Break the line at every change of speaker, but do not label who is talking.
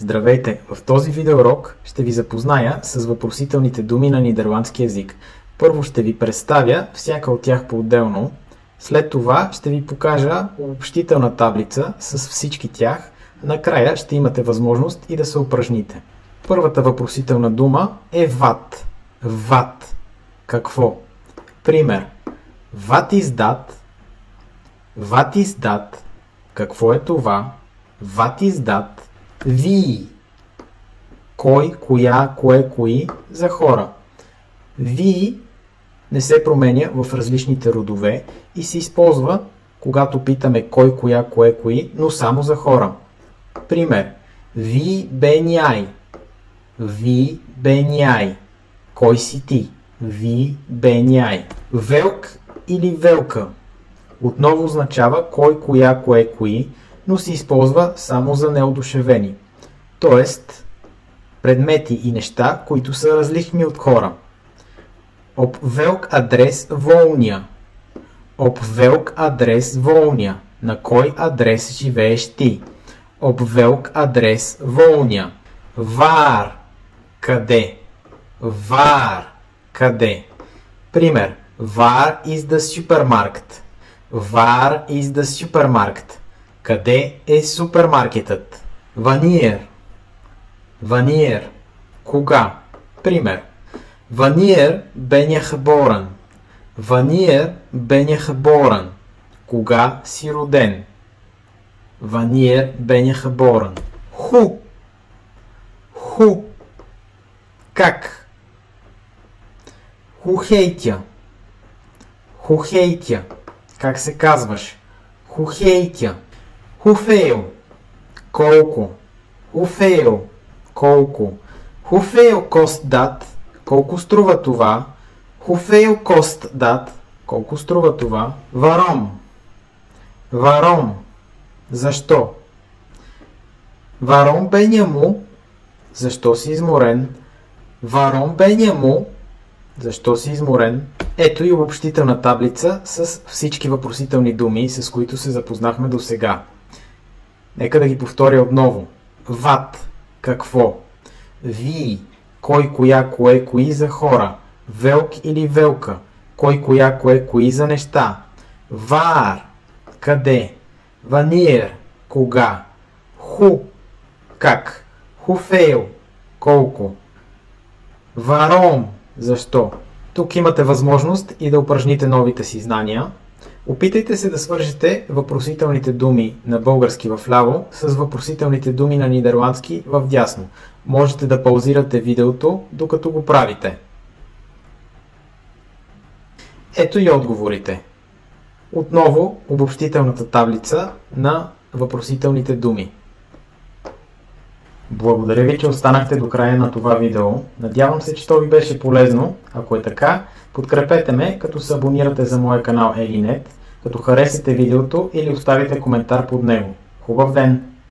Здравейте! В този видеоурок ще ви запозная с въпросителните думи на нидерландски език. Първо ще ви представя всяка от тях по-отделно. След това ще ви покажа обобщителна таблица с всички тях. Накрая ще имате възможност и да се упражните. Първата въпросителна дума е ват. Ват. Какво? Пример. What is that? What is that? Какво е това? What is that? Wie. Кой, коя, кое, кои за хора. Wie не се променя в различните родове и се използва, когато питаме кой, коя, кое, кои, но само за хора. Пример. Wie ben jij? Wie ben jij? Кой си ти? Wie ben jij? Велк или велка отново означава кой, коя, кое, кои, но се използва само за неодушевени. Тоест, предмети и неща, които са различни от хора. Op welk adres woon je? Op welk adres woon je? На кой адрес живееш ти? Op welk adres woon je? Waar? Къде? Waar? Къде? Пример. Waar is de supermarkt? Waar is de supermarkt? Къде е супермаркетът? Wanneer. Wanneer. Кога? Пример. Wanneer ben je geboren? Wanneer ben je geboren? Кога си роден? Wanneer ben je geboren? Hoe. Hoe. Как? Hoe heet je? Hoe heet je? Как се казваш? Hoe heet je? Hoeveel? Колко? Hoeveel? Колко? Hoeveel kost dat? Колко струва това? Hoeveel kost dat? Колко струва това? Waarom? Waarom? Защо? Waarom ben je moe? Защо си изморен? Waarom ben je moe? Защо си изморен? Ето и обобщителна таблица с всички въпросителни думи, с които се запознахме до сега. Нека да ги повторя отново. Ват. Какво? Wie. Кой, коя, кое, кои за хора. Велк или велка. Кой, коя, кое, кои за неща. Waar. Къде? Wanneer. Кога? Hoe. Как? Hoeveel. Колко? Waarom. Защо? Тук имате възможност и да упражните новите си знания. Опитайте се да свържете въпросителните думи на български в ляво с въпросителните думи на нидерландски в дясно. Можете да паузирате видеото, докато го правите. Ето и отговорите. Отново обобщителната таблица на въпросителните думи. Благодаря ви, че останахте до края на това видео. Надявам се, че то ви беше полезно. Ако е така, подкрепете ме, като се абонирате за моя канал Elinet, като харесате видеото или оставите коментар под него. Хубав ден!